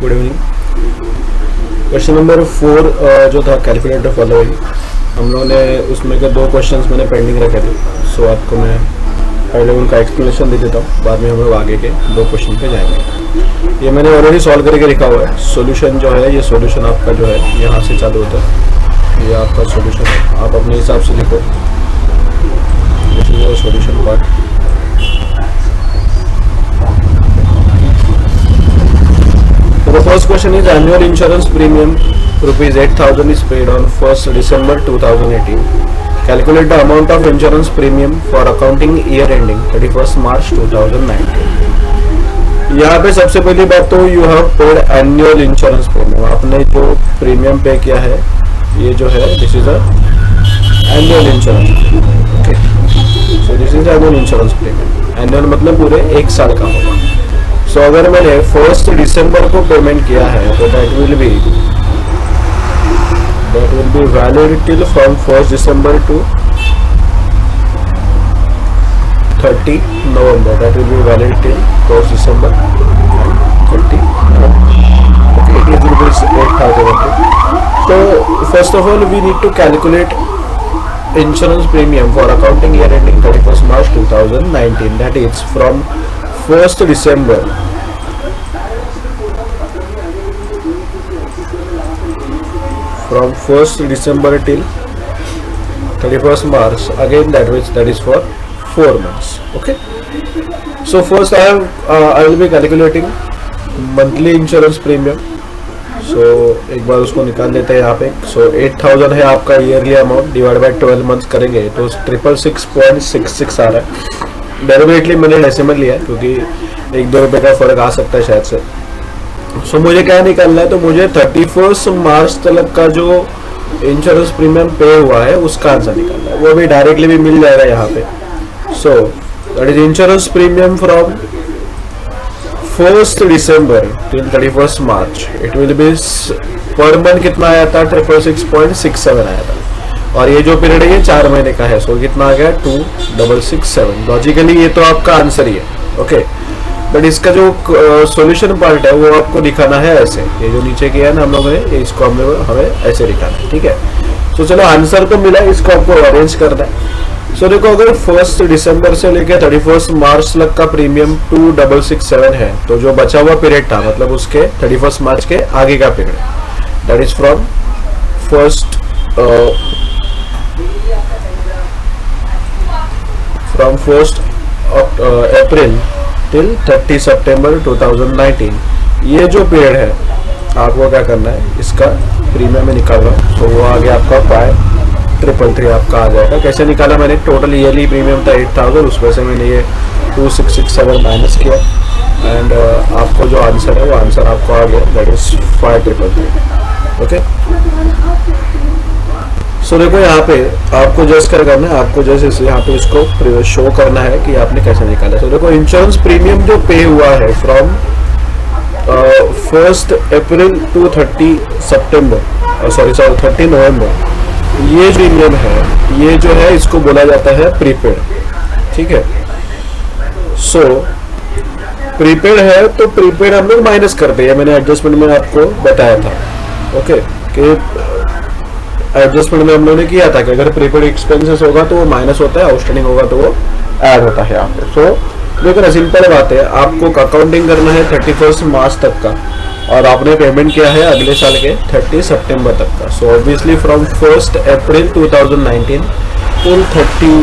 Good evening. Question number 4 जो था calculator following, हम लोगों ने उसमें के 2 क्वेश्चंस मैंने पेंडिंग रखे थे। सो आपको मैं पहले उनका एक्सप्लेनेशन दे देता हूँ, बाद में हम लोग आगे के 2 क्वेश्चन पे जाएंगे। ये मैंने ऑलरेडी सॉल्व करके लिखा हुआ है। सॉल्यूशन जो है, ये सॉल्यूशन आपका जो है यहाँ से चालू होता है, ये आपका सॉल्यूशन है, आप अपने हिसाब से लिखो। This is your solution part. The first question is annual insurance premium rupees 8,000 is paid on 1st December 2018. Calculate the amount of insurance premium for accounting year ending 31st March 2019. यहाँ पे सबसे पहली बात तो you have paid annual insurance premium. आपने जो premium पे किया है, ये जो है this is a annual insurance. Okay. So this is annual insurance premium. Annual मतलब पूरे 1 साल का होगा। तो अगर मैंने 1st दिसंबर को पेमेंट किया है तो that will be valid till from 1st December to 30 November. That will be valid till 1st December and 30 November. Okay, it will be 8,000. So first of all we need to calculate insurance premium for accounting year ending 31st March 2019. That is from 1st December from 1st December till 31st March, again that is for 4 months. Okay, so first I will be calculating monthly insurance premium. So एक बार उसको निकाल लेते हैं यहाँ पे। So 8,000 है आपका yearly amount, divide by 12 months करेंगे तो 666.66 आ रहा है। डेरिवेटिवली मैंने डेसिमल लिया है क्योंकि 1-2 रुपए का फर्क आ सकता है शायद से। सो मुझे क्या निकालना है, तो मुझे 31 मार्च तक का जो इंश्योरेंस प्रीमियम पे हुआ है उसका आंसर निकालना है। वो भी डायरेक्टली भी मिल जाएगा यहाँ पे। सो that is insurance premium from 1st December till 31st March. It will be per month कितना आया था, 666.67 आया था। और ये जो पीरियड है ये 4 महीने का है। सो कितना आ गया, 2667। लॉजिकली ये तो आपका आंसर ही है। ओके, बट इसका जो सॉल्यूशन पार्ट है वो आपको दिखाना है ऐसे। ये जो नीचे किया है ना हम लोगों ने, इसको हमें ऐसे दिखाना है। ठीक है, तो चलो आंसर तो मिला, इसको आपको अरेंज करना है। सो देखो, अगर 1st दिसंबर से लेकर 31st मार्च तक का प्रीमियम 2667 है, तो जो बचा हुआ पीरियड था मतलब उसके 31st मार्च के आगे का period, that is from 1st April till 30 सितंबर 2019। ये जो पीरियड है आपको क्या करना है, इसका प्रीमियम में निकालना। तो वो आ गया आपका 5333 आपका आ जाएगा। कैसे निकाला मैंने, टोटल ईयरली प्रीमियम था 8,000, उसमें से मैंने ये 2667 माइनस किया एंड आपको जो आंसर है वो आंसर आपको आ गया, दैट इज 5333। ओके, सो देखो यहाँ पे आपको जस्ट कर करना है, आपको जैसे यहाँ पे इसको शो करना है कि आपने कैसे निकाला। सो देखो, इंश्योरेंस प्रीमियम जो पे हुआ है from 1st April to 30 September, sorry 30 November, ये प्रीमियम है, ये जो है इसको बोला जाता है प्रीपेड। ठीक है, सो प्रीपेड है तो प्रीपेड हम लोग माइनस करते हैं। मैंने एडजस्टमेंट में आपको बताया था। ओके, कि एडजस्टमेंट में हम लोगों ने किया था कि अगर प्रीपेड एक्सपेंसेस होगा तो वो माइनस होता है, आउटस्टैंडिंग होगा तो वो ऐड होता है यहाँ पे। सो देखो, सिंपल बात है, आपको अकाउंटिंग करना है 31st मार्च तक का और आपने पेमेंट किया है अगले साल के 30 सितंबर तक का। So obviously from 1st April 2019 till 30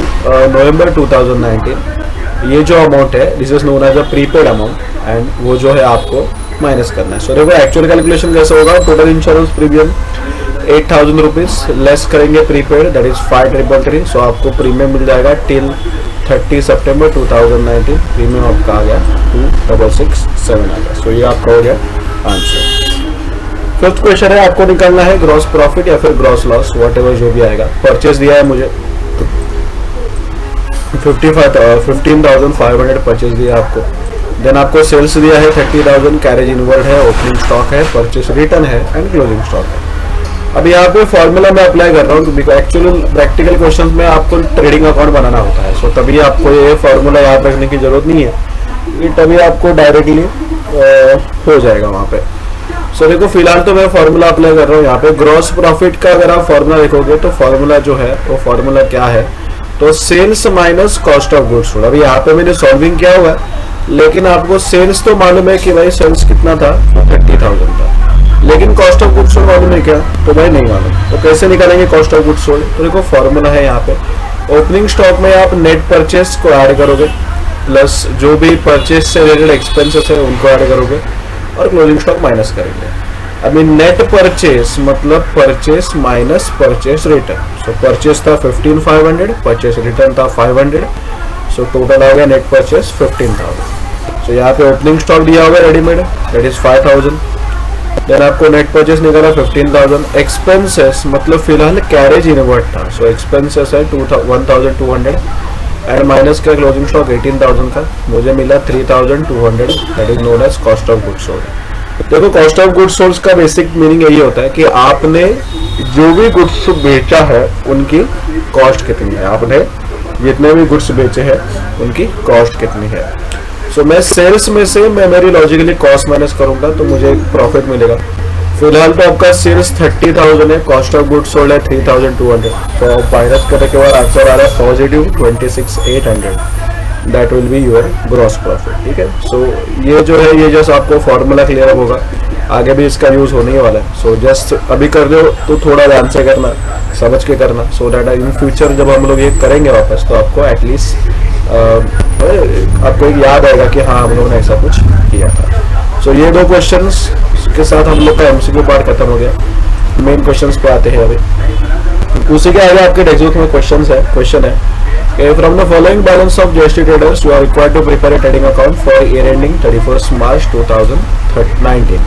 November 2019, ये जो अमाउंट है this is known as a prepaid amount and वो जो है आपको माइनस करना है। सो देखो, एक्चुअल कैलकुलेशन कैसे होगा, total insurance premium 8,000 rupees less करेंगे प्रीपेड, दैट इज 5333। सो आपको प्रीमियम मिल जाएगा टिल 30 सितंबर 2019। प्रीमियम आपका आ गया 2667 आ गया। सो ये आपका हो गया आंसर। फिफ्थ क्वेश्चन है, आपको निकालना है ग्रॉस प्रॉफिट या फिर ग्रॉस लॉस, वॉट एवर जो भी आएगा। परचेज दिया है मुझे 15,500 परचेज दिया आपको। देन आपको सेल्स दिया है 30,000, कैरेज इनवर्ड है, ओपनिंग स्टॉक है, परचेज रिटर्न है एंड क्लोजिंग स्टॉक है। अब यहाँ पे फॉर्मूला मैं अप्लाई कर रहा हूँ क्योंकि एक्चुअल प्रैक्टिकल क्वेश्चंस में आपको ट्रेडिंग अकाउंट बनाना होता है। सो तभी आपको ये फॉर्मूला याद रखने की जरूरत नहीं है, तभी आपको डायरेक्टली हो जाएगा वहाँ पे। सो देखो फिलहाल तो मैं फॉर्मूला अप्लाई कर रहा हूँ यहाँ पे। ग्रॉस प्रॉफिट का अगर आप फॉर्मूला देखोगे तो फॉर्मूला जो है वो फॉर्मूला क्या है, तो sales minus cost of goods sold. अभी यहाँ पे मैंने सॉल्विंग किया हुआ है, लेकिन आपको सेल्स तो मालूम है कि भाई सेल्स कितना था, 30,000 था, लेकिन कॉस्ट ऑफ गुड्स सोल्ड मालूम है क्या, तो भाई नहीं मालूम। तो कैसे निकालेंगे कॉस्ट ऑफ गुड्स सोल्ड, तो देखो फॉर्मूला है यहाँ पे, ओपनिंग स्टॉक में आप नेट परचेस को ऐड करोगे प्लस जो भी परचेस से रिलेटेड एक्सपेंसेस है उनको ऐड करोगे और क्लोजिंग स्टॉक माइनस करेंगे। अभी नेट परचेस मतलब परचेस माइनस परचेस रिटर्न। सो परचेस था 15,500, परचेस रिटर्न था 500, सो टोटल आ गया नेट परचेस 15,000। सो यहाँ पे ओपनिंग स्टॉक दिया हुआ है रेडीमेड, दैट इज 5,000। देन आपको नेट परचेस निकाला 15,000। एक्सपेंसेस मतलब फिलहाल कैरेज इनवर्ट था, सो एक्सपेंसेस है 1,200 एंड माइनस का क्लोजिंग स्टॉक 18,000 का, मुझे मिला 3,200, that is known as cost of goods sold. देखो कॉस्ट ऑफ गुड्स सोल्ड का बेसिक मीनिंग यही होता है कि आपने जो भी गुड्स बेचा है उनकी कॉस्ट कितनी है, आपने जितने भी गुड्स बेचे हैं उनकी कॉस्ट कितनी है। सो मैं सेल्स में से मैं मेरी लॉजिकली कॉस्ट माइनस करूंगा तो मुझे एक प्रॉफिट मिलेगा। फिलहाल तो आपका सेल्स 30,000 है, कॉस्ट ऑफ गुड्स सोल्ड है 3,200, तो माइनस करने के बाद आंसर आ रहा है positive 26,800, that will be your gross profit. ठीक है, सो ये जो है ये जस्ट आपको फॉर्मूला क्लियर होगा, आगे भी इसका यूज होने ही वाला है। सो जस्ट अभी कर रहे हो तो थोड़ा ध्यान से करना, समझ के करना, सो दैट इन फ्यूचर जब हम लोग ये करेंगे वापस तो आपको एटलीस्ट आपको एक याद आएगा कि हाँ हम लोगों ने ऐसा कुछ किया था। सो ये दो क्वेश्चंस के साथ हम लोग का एमसीक्यू पार्ट खत्म हो गया। मेन क्वेश्चंस पे आते हैं अभी। उसी के आगे आपके टेक्स्ट बुक में क्वेश्चन है from the following balance of GST traders you are required to prepare a trading account for year ending 31 March 2019।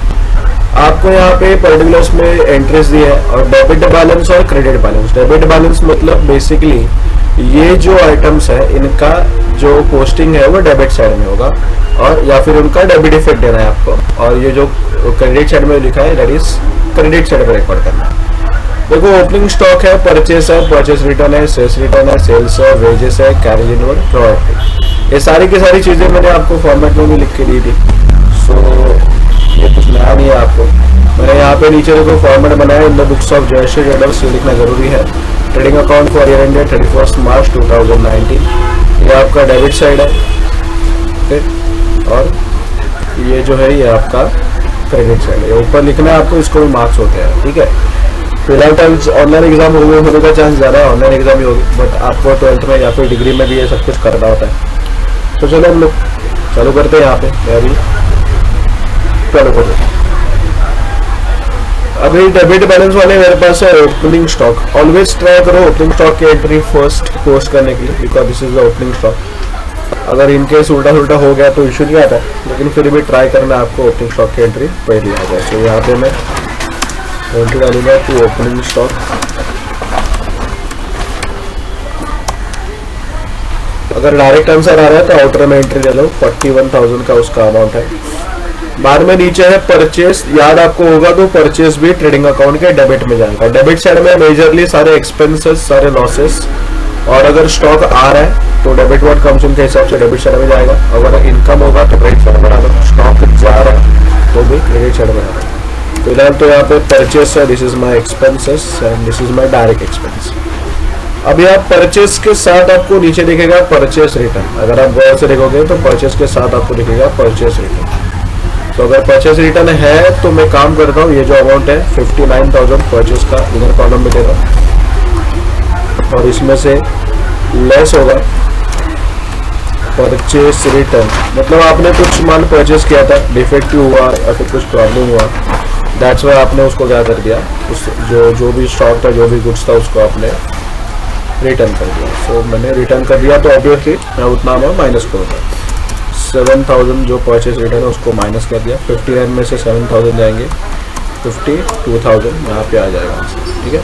आपको यहाँ पे पर्टिकुलर्स में एंट्रीज दी है और डेबिट बैलेंस और क्रेडिट बैलेंस। डेबिट बैलेंस मतलब बेसिकली ये जो आइटम्स है इनका जो पोस्टिंग है वो डेबिट साइड में होगा और या फिर उनका डेबिट इफेक्ट देना है आपको, और ये जो क्रेडिट साइड में लिखा है दैट इज क्रेडिट साइड में रिकॉर्ड करना है। देखो ओपनिंग स्टॉक है, परचेस है, परचेस रिटर्न है, सेल्स रिटर्न है, सेल्स है, वेजेस है, कैरेज इनवर्ड, प्रॉफिट, ये सारी की सारी चीजें मैंने आपको फॉर्मेट में भी लिख के दी थी। सो ये कुछ नया नहीं है आपको, मैंने यहाँ पे नीचे देखो फॉर्मेट बनाया in the books of GST traders, ये लिखना जरूरी है। Trading account for year ended 31 March 2019, ये आपका डेबिट साइड है, ठीक, और ये जो है ये आपका क्रेडिट साइड है। ऊपर लिखना है आपको, इसको भी मार्क्स होते हैं। ठीक है, फिलहाल टाइम ऑनलाइन एग्जाम होने का चांस ज़्यादा है, ऑनलाइन एग्जाम ही होगी, बट आपको 12th में या फिर डिग्री में भी ये सब कुछ करना होता है। तो चलो हम लोग चालू करते हैं। यहाँ पे मैं अभी चालू कर देता हूँ। अभी डेबिट बैलेंस वाले मेरे पास है ओपनिंग स्टॉक। ऑलवेज ट्राई करो ओपनिंग स्टॉक की एंट्री फर्स्ट पोस्ट करने के लिए, because this is the opening stock. अगर इनकेस उल्टा हो गया तो इशू नहीं आता, लेकिन फिर भी ट्राई करना आपको ओपनिंग स्टॉक की एंट्री पहले आ जाए। तो यहाँ पे मैं एंट्री डालूंगा टू ओपनिंग स्टॉक। अगर डायरेक्ट आंसर आ रहा है तो आउटर में एंट्री ले लो, 41,000 का उसका अमाउंट है। बाद में नीचे है परचेस, याद आपको होगा तो परचेस भी ट्रेडिंग अकाउंट के डेबिट में जाएगा। डेबिट साइड में मेजरली सारे एक्सपेंसेस, सारे लॉसेस, और अगर स्टॉक आ रहा है तो डेबिट व्हाट कम्स उनके हिसाब से डेबिट साइड में जाएगा। अगर इनकम होगा तो क्रेडिट साइड में आएगा, स्टॉक जा रहा है तो भी क्रेडिट साइड में आएगा। फिलहाल तो यहाँ पे परचेस है, this is my expenses and this is my direct expense. अभी आप परचेस के साथ आपको नीचे दिखेगा परचेस रिटर्न, अगर आप गौर से देखोगे तो परचेस के साथ आपको दिखेगा परचेस रिटर्न। तो अगर परचेस रिटर्न है तो मैं काम करता हूँ, ये जो अमाउंट है 59,000 परचेस का इधर कॉलम में देगा और इसमें से लेस होगा परचेस रिटर्न। मतलब आपने कुछ माल परचेस किया था, डिफेक्टिव हुआ या फिर कुछ प्रॉब्लम हुआ, दैट्स वाई आपने उसको क्या कर दिया, उस जो भी स्टॉक था, जो भी गुड्स था, उसको आपने रिटर्न कर दिया। सो मैंने रिटर्न कर दिया तो ऑब्वियसली मैं उतना अमाउंट माइनस करूँगा। 7,000 जो परचेस रिटर्न है उसको माइनस कर दिया, 59 में से 7,000 जाएंगे, 52,000 यहाँ पे आ जाएगा। ठीक है,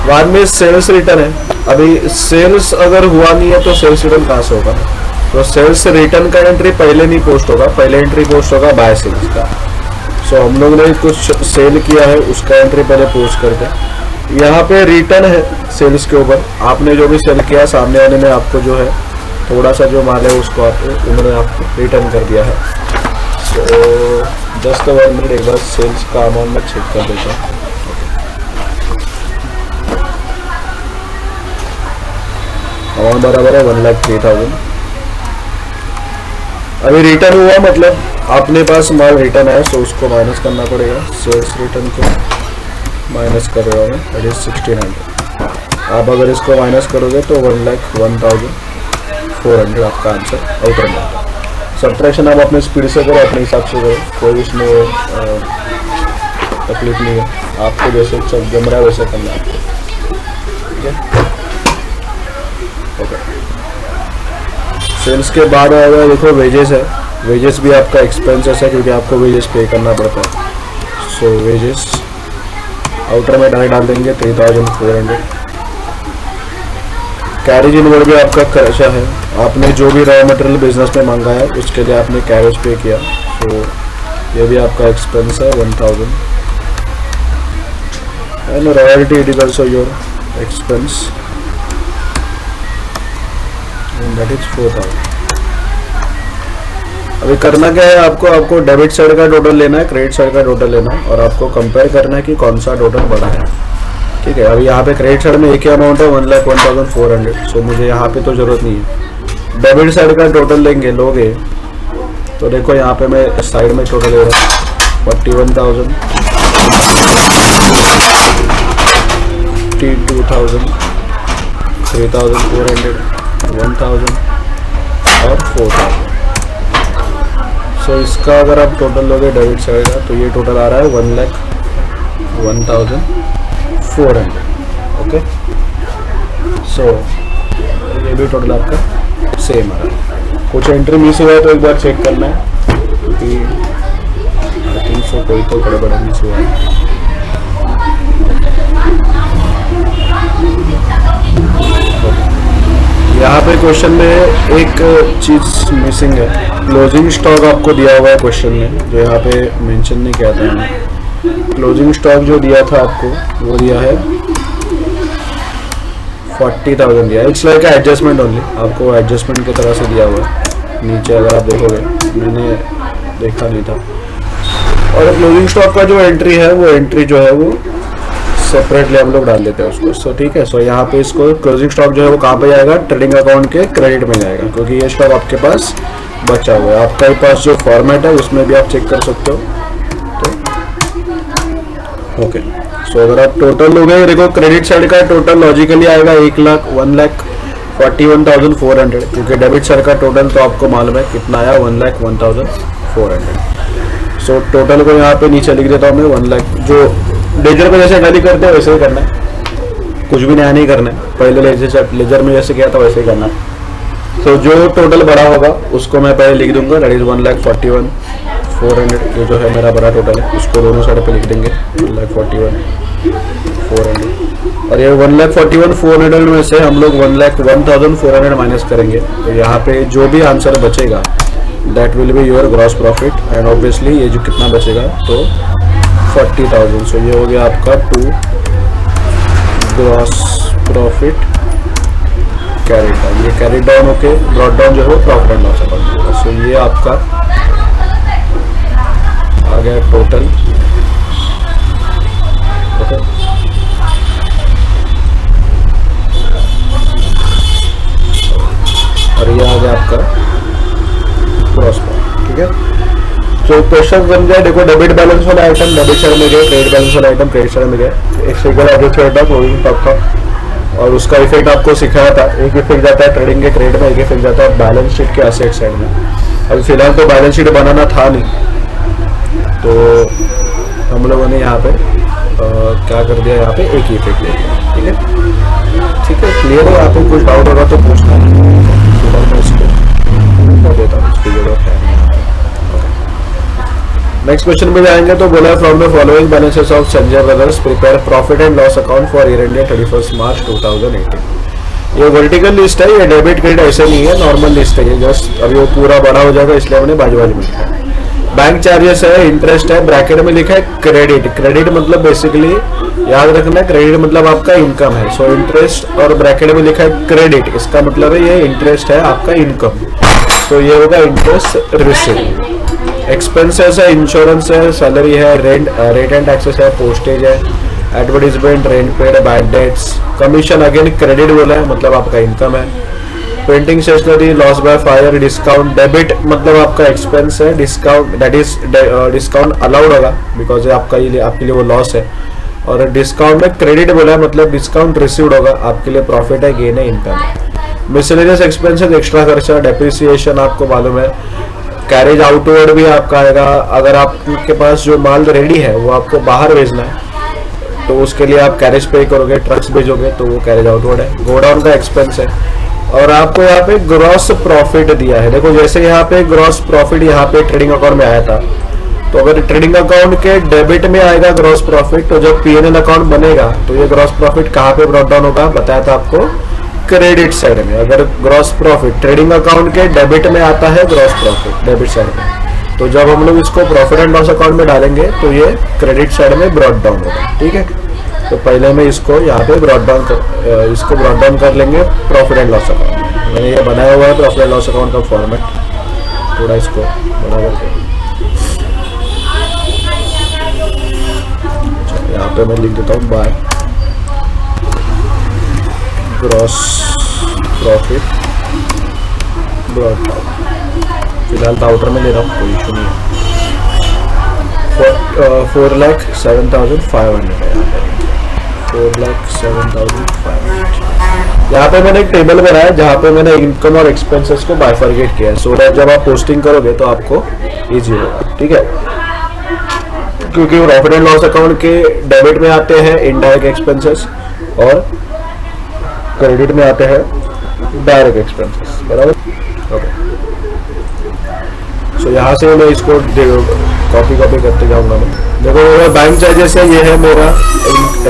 बाद में सेल्स रिटर्न है। अभी सेल्स अगर हुआ नहीं है तो सेल्स रिटर्न कहाँ से होगा, तो सेल्स रिटर्न का एंट्री पहले नहीं पोस्ट होगा, पहले एंट्री पोस्ट होगा बाय सेल्स का। सो हम लोग ने कुछ सेल किया है उसका एंट्री पहले पोस्ट करते हैं। यहाँ पे रिटर्न है सेल्स के ऊपर, आपने जो भी सेल किया सामने वाले ने आपको जो है थोड़ा सा जो माल है उसको उन्होंने आपको रिटर्न कर दिया है। तो जस्ट 1 मिनट, एक बार सेल्स का अमाउंट में चेक कर देता हूँ। अमाउंट बराबर है 1,03,000। अभी रिटर्न हुआ, मतलब अपने पास माल रिटर्न है, सो उसको माइनस करना पड़ेगा। सेल्स रिटर्न को माइनस कर रहा हूँ, दैट इज 1600। आप अगर इसको माइनस करोगे तो 1,01,400 आपका आंसर आउटर में आता है। सब्ट्रैक्शन आप अपने स्पीड से करो, अपने हिसाब से करो, कोई इसमें तकलीफ नहीं है। आपको जैसे जम रहा है वैसे करना है आपको, ठीक है। ओके, सेल्स के बाद आएगा, देखो वेजेस है। वेजेस भी आपका एक्सपेंसेस है क्योंकि आपको वेजेस पे करना पड़ता है। सो वेजेस आउटर में डायरेक्ट डाल देंगे 3,400। कैरेज इनवर्ड भी आपका खर्चा है, आपने जो भी रॉ मटेरियल बिजनेस में मांगा है उसके लिए आपने कैरेज पे किया, तो ये भी आपका एक्सपेंस है 1,000। And royalty it is also your expense, that is 4,000। अभी करना क्या है आपको डेबिट साइड का टोटल लेना है, क्रेडिट साइड का टोटल लेना है, और आपको कंपेयर करना है कि कौन सा टोटल बड़ा है, ठीक है। अभी यहाँ पे क्रेडिट साइड में एक ही अमाउंट है 1,01,400, सो मुझे यहाँ पे तो जरूरत नहीं है। डेबिट साइड का टोटल लोगे तो देखो यहाँ पे मैं साइड में टोटल ले रहा हूँ 41,000, 52,000, 3,400, 1,000 और 4,000। सो इसका अगर आप टोटल लोगे डेबिट साइड का तो ये टोटल आ रहा है 1,01,400। ओके, सो ये भी टोटल आपका सेम आ रहा है। कुछ एंट्री मिस हुआ है तो एक बार चेक करना है, क्योंकि 300 कोई तो बड़े बड़े मिस हुआ है। यहाँ पे क्वेश्चन में एक चीज़ मिसिंग है, क्लोजिंग स्टॉक आपको दिया हुआ है क्वेश्चन में, जो यहाँ पे मेंशन नहीं किया था मैंने। क्लोजिंग स्टॉक जो दिया था आपको वो दिया है 40,000 दिया है। इट्स लाइक एडजस्टमेंट ओनली, आपको एडजस्टमेंट की तरह से दिया हुआ है। नीचे अगर आप देखोगे, मैंने देखा नहीं था। और क्लोजिंग स्टॉक का जो एंट्री है वो एंट्री जो है वो सेपरेटली हम लोग डाल देते हैं उसको। सो ठीक है, सो यहाँ पे इसको क्लोजिंग स्टॉक जो है वो कहाँ पे जाएगा, ट्रेडिंग अकाउंट के क्रेडिट में जाएगा, क्योंकि ये स्टॉक आपके पास बचा हुआ है। आपके पास जो फॉर्मेट है उसमें भी आप चेक कर सकते हो। तो ओके, सो अगर आप टोटल लोगे, देखो क्रेडिट साइड का टोटल लॉजिकली आएगा 1,41,400, क्योंकि डेबिट साइड का टोटल तो आपको मालूम है कितना आया, 1,01,400। सो टोटल को यहाँ पे नीचे लिख देता हूँ मैं 1 लाख। जो लेजर में जैसे टैली करते हैं वैसे ही करना है, कुछ भी नया नहीं करना है। पहले लेजर में जैसे किया था वैसे ही करना है। तो जो टोटल बड़ा होगा उसको मैं पहले लिख दूंगा, दैट इज 1,41,400। ये जो है मेरा बड़ा टोटल है, उसको दोनों साइड पे लिख देंगे 1,41,400। और ये 1,41,400 में से हम लोग 1,01,400 माइनस करेंगे, तो यहाँ पे जो भी आंसर बचेगा that will be your gross profit. And obviously ये जो कितना बचेगा तो 40,000। सो ये हो गया आपका 2 ग्रॉस प्रॉफिट कैरी डाउन। ये कैरी डाउन होके ब्रॉट डाउन जो है वो प्रॉफिट एंड लॉस अकाउंट होगा। सो ये आपका आ गया टोटल। ओके, और ये आ गया आपका ग्रॉस प्रॉफिट, ठीक है। तो क्वेश्चन बन गया, देखो डेबिट बैलेंस वाला आइटम डेबिट साइड में गए, क्रेडिट बैलेंस वाला आइटम क्रेडिट साइड में गए। एक सिंगल एवरेज था क्लोजिंग स्टॉक का, और उसका इफेक्ट आपको सिखाया था। एक इफेक्ट जाता है ट्रेडिंग के क्रेडिट में, एक इफेक्ट जाता है बैलेंस शीट के एसेट साइड में। अभी फिलहाल तो बैलेंस शीट बनाना था नहीं, तो हम लोगों ने यहाँ पे क्या कर दिया, यहाँ पे एक ही इफेक्ट ले लिया, ठीक है। ठीक है, क्लियर है। यहाँ पे कुछ डाउट होगा तो पूछना, फिलहाल मैं इसको कर देता हूँ, इसकी जरूरत है। नेक्स्ट क्वेश्चन में जाएंगे तो बोला है from the following balances of Sanjay brothers prepare profit and loss account for year ended 31 मार्च 2018। ये वर्टिकल लिस्ट है, ये डेबिट क्रेडिट ऐसे नहीं है, नॉर्मल लिस्ट है ये। जस्ट अभी वो पूरा बड़ा हो जाएगा इसलिए हमने बाजू बाजू में लिखा है। बैंक चार्जेस है, इंटरेस्ट है, ब्रैकेट में लिखा है क्रेडिट। क्रेडिट मतलब बेसिकली याद रखना है, क्रेडिट मतलब आपका इनकम है। सो इंटरेस्ट और ब्रैकेट में लिखा है क्रेडिट, इसका मतलब है ये इंटरेस्ट है आपका इनकम। तो ये होगा इंटरेस्ट रिसीव। एक्सपेंसेस है, इंश्योरेंस है, सैलरी है, रेंट एंड टैक्सेस है, पोस्टेज है, advertisement, rent paid, bad debts, commission again credit बोला है मतलब आपका इनकम है, printing stationery, loss by fire, discount, debit मतलब आपका एक्सपेंस है, discount that is discount allowed होगा बिकॉज आपके लिए वो लॉस है, और डिस्काउंट में क्रेडिट बोला है मतलब डिस्काउंट रिसीव्ड होगा, आपके लिए प्रॉफिट है, गेन है, इनकम है। मिसलेनियस एक्सपेंसेस एक्स्ट्रा खर्चा, डेप्रिसिएशन आपको मालूम है, कैरेज आउटवर्ड भी आपका आएगा, अगर आपके पास जो माल रेडी है वो आपको बाहर भेजना है तो उसके लिए आप कैरेज पे करोगे, ट्रक्स भेजोगे तो वो कैरेज आउटवर्ड है। गोडाउन का एक्सपेंस है, और आपको यहाँ पे ग्रॉस प्रॉफिट दिया है। देखो जैसे यहाँ पे ग्रॉस प्रॉफिट यहाँ पे ट्रेडिंग अकाउंट में आया था, तो अगर ट्रेडिंग अकाउंट के डेबिट में आएगा ग्रॉस प्रॉफिट, तो जब पीएनएल अकाउंट बनेगा तो ये ग्रॉस प्रॉफिट कहाँ पे ब्रॉट डाउन होगा, बताया था आपको, क्रेडिट साइड में। अगर ग्रॉस प्रॉफिट ट्रेडिंग अकाउंट के डेबिट में आता है ग्रॉस प्रॉफिट डेबिट साइड में, तो जब हम लोग इसको प्रॉफिट एंड लॉस अकाउंट में डालेंगे तो ये क्रेडिट साइड में ब्रॉट डाउन होगा। ठीक है, तो पहले मैं इसको यहाँ पे ब्रॉट डाउन कर लेंगे प्रॉफिट एंड लॉस अकाउंट। मैंने ये बनाया हुआ है प्रॉफिट एंड लॉस अकाउंट का फॉर्मेट, थोड़ा इसको बड़ा करके यहाँ पे मैं लिख देता हूँ by gross profit brought down. फिलहाल तो आउटर में ले रहा हूँ, कोई इशू नहीं है। 4,07,500 है, 4,07,500। यहाँ पे मैंने एक टेबल बनाया जहाँ पे मैंने इनकम और एक्सपेंसेस को बाइफरगेट किया है, सो दैट जब आप पोस्टिंग करोगे तो आपको इजी होगा। ठीक है, क्योंकि प्रॉफिट एंड लॉस अकाउंट के डेबिट में आते हैं इनडायरेक्ट एक्सपेंसेस और क्रेडिट में आते हैं डायरेक्ट एक्सपेंसेस, बराबर। ओके, सो यहाँ से मैं इसको कॉपी करते जाऊंगा मैं। देखो मेरा बैंक चार्जेस है, ये है मेरा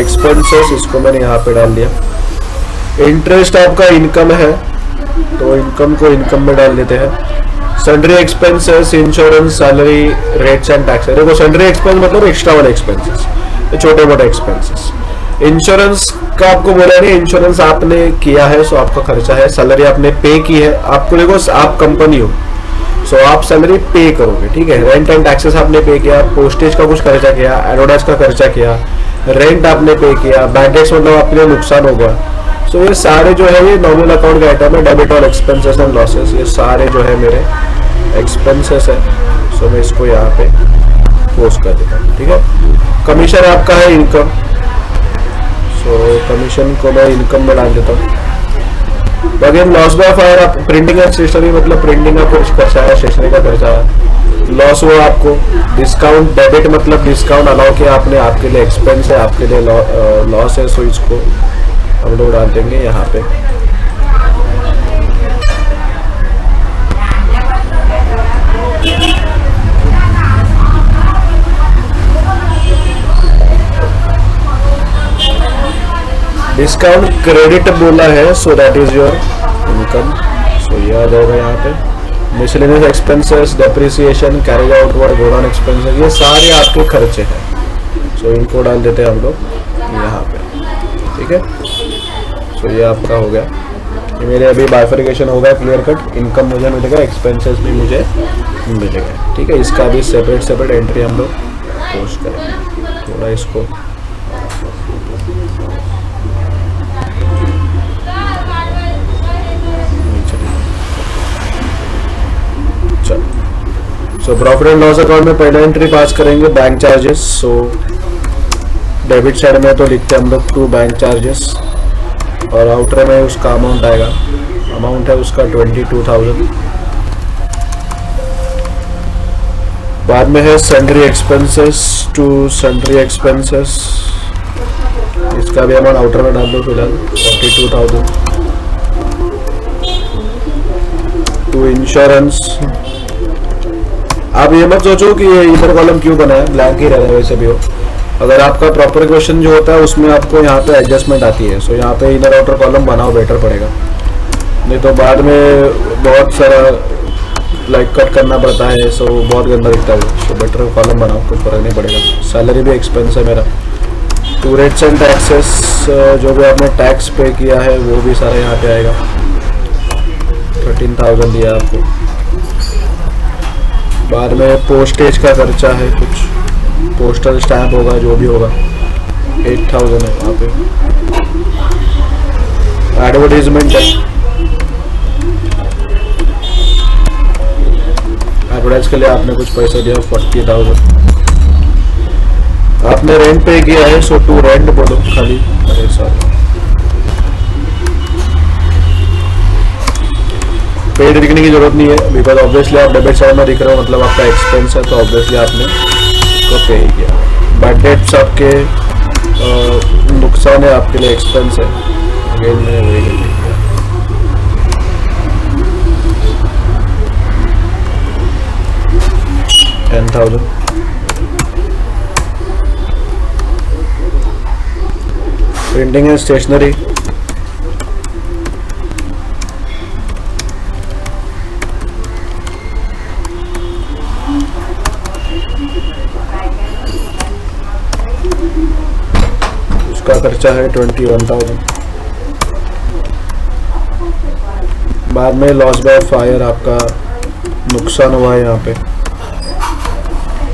एक्सपेंसेस, इसको मैंने यहाँ पे डाल दिया। इंटरेस्ट आपका इनकम है तो इनकम को इनकम में डाल देते हैं। Sundry expenses, insurance, salary, rates and tax. देखो सन्ड्री एक्सपेंस मतलब एक्स्ट्रा वाले एक्सपेंसेस, छोटे मोटे एक्सपेंसेस। इंश्योरेंस का आपको बोला नहीं, इंश्योरेंस आपने किया है सो आपका खर्चा है। सैलरी आपने पे की है, आपको देखो आप कंपनी हो सो आप सैलरी पे करोगे। ठीक है, रेंट एंड टैक्सेस आपने पे किया, पोस्टेज का कुछ खर्चा किया, एडवर्टाइज का खर्चा किया, रेंट आपने पे किया, बैड डेट्स मतलब आपके लिए नुकसान होगा। सो ये सारे जो है ये नॉर्मल अकाउंट का आइटम है, डेबिट और एक्सपेंसेस एंड लॉसेस, ये सारे जो है मेरे एक्सपेंसेस है। सो मैं इसको यहाँ पे पोस्ट कर देता हूँ। ठीक है, कमीशन आपका है इनकम, सो कमीशन को मैं इनकम में डाल देता हूँ। अगेन लॉस बाय फायर, आप प्रिंटिंग एंड स्टेशनरी मतलब प्रिंटिंग का कुछ खर्चा है, स्टेशनरी का खर्चा है, लॉस हुआ आपको। डिस्काउंट डेबिट मतलब डिस्काउंट अलाउ किया आपने, आपके लिए एक्सपेंस है, आपके लिए लॉस है, सो इसको हम लोग डाल देंगे यहाँ पे। डिस्काउंट क्रेडिट बोला है, so that is your income, so ये आ जाएगा यहाँ पे। Miscellaneous expenses, depreciation, carriage outward, godown expenses, ये सारे आपके खर्चे हैं, सो इनको डाल देते हैं हम लोग यहाँ पे। ठीक है, सो ये आपका हो गया। ये मेरे अभी बाइफरिकेशन होगा क्लियर कट, इनकम मुझे मिलेगा, एक्सपेंसेस भी मुझे मिलेगा। ठीक है, इसका भी सेपरेट एंट्री हम लोग पोस्ट करेंगे। थोड़ा इसको so profit and loss account में पहला एंट्री पास करेंगे bank charges. So debit side में तो लिखते हैं हम लोग 2 बैंक चार्जेस, और आउटर में उसका अमाउंट आएगा, अमाउंट है उसका 22,000। बाद में है sundry expenses, to sundry expenses, इसका भी अमाउंट आउटर में डाल दो फिलहाल 42,000। टू इंश्योरेंस, आप ये मत सोचो कि ये इधर कॉलम क्यों बना है, ब्लैंक ही रहता है वैसे भी हो। अगर आपका प्रॉपर क्वेश्चन जो होता है उसमें आपको यहाँ पे एडजस्टमेंट आती है, सो यहाँ पे इधर आउटर कॉलम बनाओ, बेटर पड़ेगा। नहीं तो बाद में बहुत सारा लाइक कट करना पड़ता है, सो बहुत गंदा दिखता है, सो बेटर कॉलम बनाओ, कुछ फर्क नहीं पड़ेगा। सैलरी भी एक्सपेंस है मेरा। टू रेट्स एंड टैक्सेस, जो भी आपने टैक्स पे किया है वो भी सारा यहाँ पे आएगा। 13,000 दिया आपको। बाद में पोस्टेज का खर्चा है, कुछ पोस्टल स्टैम्प होगा, जो भी होगा 8000 है वहाँ पे। एडवर्टीजमेंट है, एडवर्टाइज के लिए आपने कुछ पैसा दिया 40,000। आपने रेंट पे किया है, सो टू रेंट बोलो खाली। अरे सॉरी, पेड दिखने की जरूरत नहीं है, बिकॉज ऑब्वियसली आप डेबिट साइड में दिख रहे हो, मतलब आपका एक्सपेंस है, तो ऑब्वियसली आपने उसको पे ही किया। बट डेट्स आपके नुकसान है, आपके लिए एक्सपेंस है। अगेन मैंने वही लिख दिया। $10,000। प्रिंटिंग एंड स्टेशनरी, उसका खर्चा है 21,000। बाद में लॉस बाय फायर, आपका नुकसान हुआ है यहाँ पे,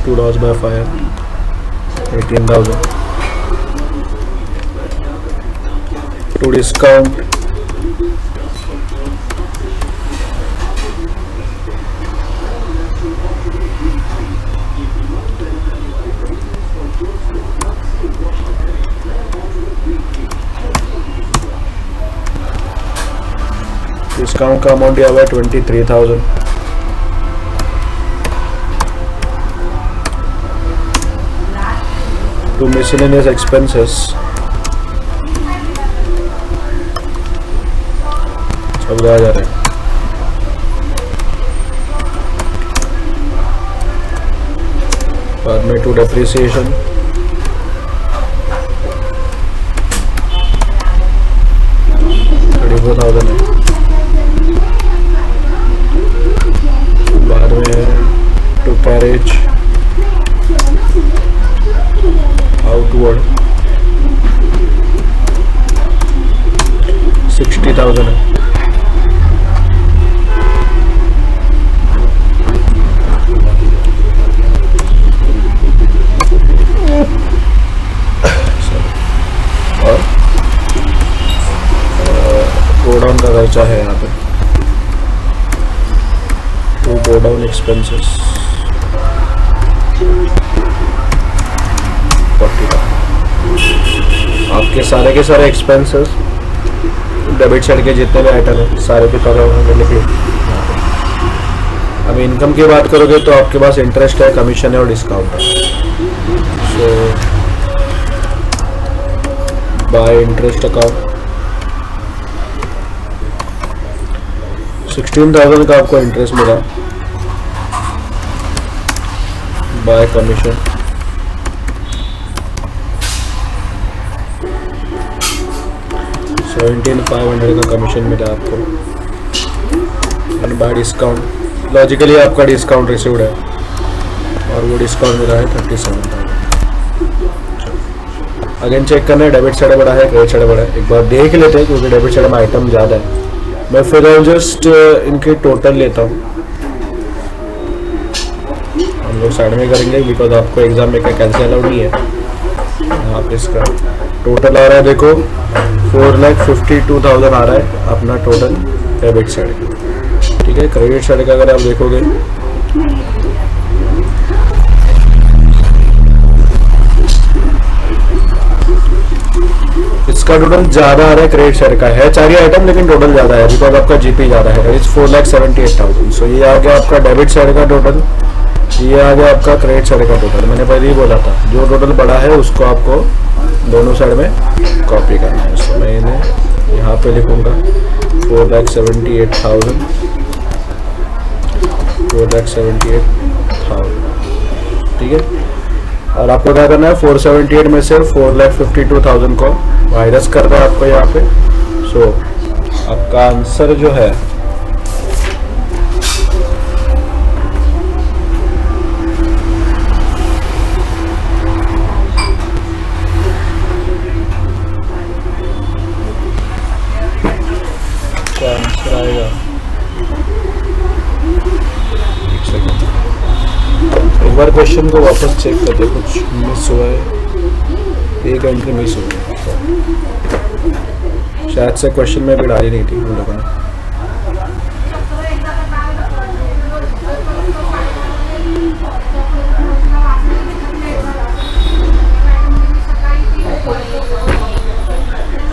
to loss by fire 18,000। To discount, discount का अमाउंट दिया हुआ है 23,000। टू मिसलेनियस एक्सपेंसेस, 14,000 है। बाद में टू डेप्रिसिएशन, $34,000 है। बाद में टू कैरेज आउटवर्ड 60,000 है। और गोडाउन का खर्चा है यहाँ पे, टू गोडाउन एक्सपेंसेस 40,000। आपके सारे के सारे एक्सपेंसेस डेबिट साइड के जितने भी आइटम है सारे पे कवर होंगे। लिखिए, अब इनकम की बात करोगे तो आपके पास इंटरेस्ट है, कमीशन है और डिस्काउंट है। सो बाय इंटरेस्ट अकाउंट 16,000 का आपको इंटरेस्ट मिला। बाय कमीशन 17,500 का कमीशन मिला आपको। एंड बाय डिस्काउंट, लॉजिकली आपका डिस्काउंट रिसीव्ड है और वो डिस्काउंट मिला है 37,000। अगेन चेक करना है डेबिट साइड बड़ा है, क्रेडिट साइड बड़ा है, एक बार देख लेते हैं, क्योंकि डेबिट साइड में आइटम ज़्यादा है। मैं फिर जस्ट इनके टोटल लेता हूँ, हम लोग साइड में करेंगे बिकॉज आपको एग्जाम में क्या कैंसिल अलाउड नहीं है। आप इसका टोटल आ रहा है, देखो 4,52,000 आ रहा है अपना टोटल डेबिट साइड का। ठीक है, क्रेडिट साइड का अगर आप देखोगे इसका टोटल ज़्यादा आ रहा है, क्रेडिट साइड का है 4 आइटम, लेकिन टोटल ज़्यादा है बिकॉज आपका जीपी ज़्यादा है, इज 4,78,000। सो ये आ गया आपका डेबिट साइड का टोटल, ये आ गया आपका क्रेडिट साइड का टोटल। मैंने पहले ही बोला था जो टोटल बड़ा है उसको आपको दोनों साइड में कॉपी करना है। सो मैं इन्हें यहाँ पे लिखूँगा 4,78,000, 4,78,000। ठीक है, और आपको क्या करना है 478 में से 4,52,000 को माइनस करना है आपको यहाँ पे। सो आपका आंसर जो है आंसर आएगा, एक सेकंड, एक बार क्वेश्चन को वापस चेक करते, कुछ मिस हुआ है, एक एंट्री मिस हुई है शायद से, क्वेश्चन में भी डाली नहीं थी उन लोगों ने।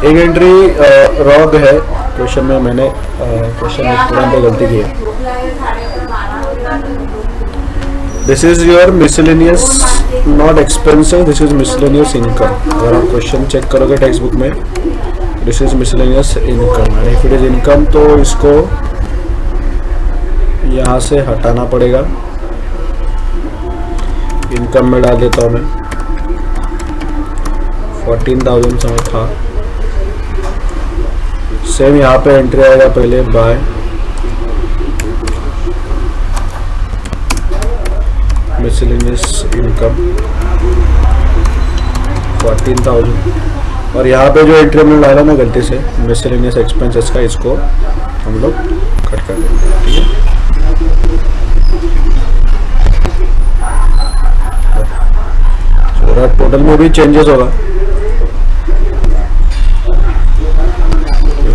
एक एंट्री रॉन्ग है क्वेश्चन में, मैंने क्वेश्चन में पे गलती की है। This is your miscellaneous not expensive, this is miscellaneous income. अगर आप क्वेश्चन चेक करोगे टेक्स्ट बुक में, this is miscellaneous income and if it is income तो इसको यहाँ से हटाना पड़ेगा। इनकम में डाल देता हूँ मैं, 14,000 समय था। सेम यहाँ पे एंट्री आएगा पहले बाय मिसलेनियस इनकम 14,000 और यहाँ पे जो एंट्री हमने डाला ना गलती से मिसलेनियस एक्सपेंसेस का, इसको हम लोग कट कर देंगे। ठीक है, टोटल में भी चेंजेस होगा,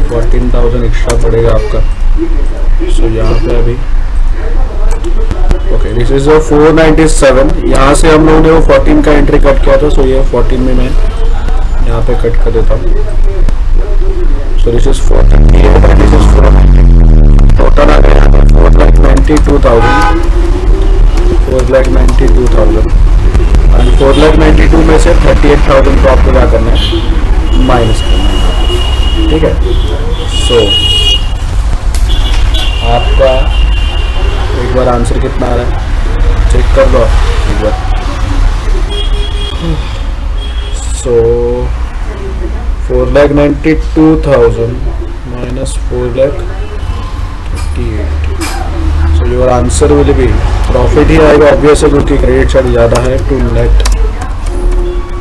14,000 एक्स्ट्रा पड़ेगा आपका। सो यहाँ पे अभी ओके, दिस इज 497। यहाँ से हम लोगों ने वो 14 का एंट्री कट किया था, सो ये 14 में मैं यहाँ पे कट कर देता हूँ। So this is 14, this is 490, total आ गया 4,92,000, 4,92,000 एंड 4,92 में से 38,000 को आपको क्या करना है, माइनस करना है। ठीक है, सो आपका एक बार आंसर कितना आ रहा है चेक कर लो एक बार। So 4,92,000 minus 4,38, so your answer will be, profit ही आएगा ऑब्वियसली क्योंकि क्रेडिट साइड ज़्यादा है, to net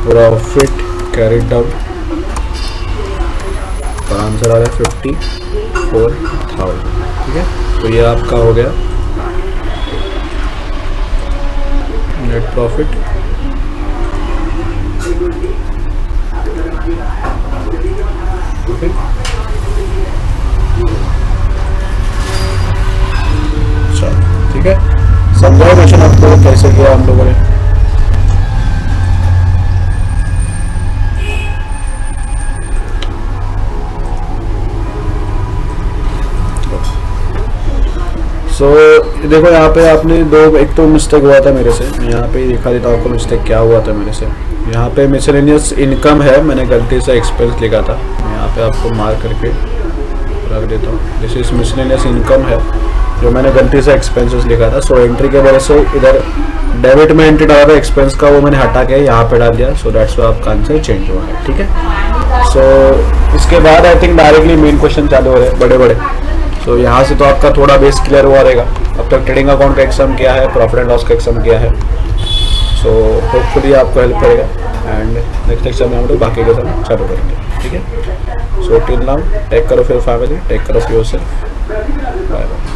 profit carried down और आंसर आ रहा है 54,000। ठीक है, तो ये आपका हो गया नेट प्रॉफिट। ठीक है, समझाओ क्वेश्चन आपको कैसे किया हम लोगों ने। सो देखो यहाँ पे आपने दो, एक तो मिस्टेक हुआ था मेरे से, मैं यहाँ पे दिखा देता हूँ आपको मिस्टेक क्या हुआ था मेरे से। यहाँ पे मिसलेनियस इनकम है, मैंने गलती से एक्सपेंस लिखा था, मैं यहाँ पे आपको मार्क करके रख देता हूँ। दिस इज मिसलेनियस इनकम है जो मैंने गलती से एक्सपेंसेस लिखा था। सो एंट्री के वजह से इधर डेबिट में एंट्री डाला था एक्सपेंस का, वो मैंने हटा के यहाँ पे डाल दिया। सो दैट्स वाई आपका आंसर चेंज हुआ है। ठीक है, सो इसके बाद I think directly main question चालू हो रहे हैं बड़े बड़े। तो यहाँ से तो आपका थोड़ा बेस क्लियर हुआ रहेगा। अब तक ट्रेडिंग अकाउंट का एग्जाम किया है, प्रॉफिट एंड लॉस का एग्जाम किया है, सो होपफुली आपको हेल्प करेगा एंड नेक्स्ट एग्जाम में हम लोग बाकी के साथ चालू करेंगे। ठीक है, so till now take care of your family, take care of yourself, bye bye.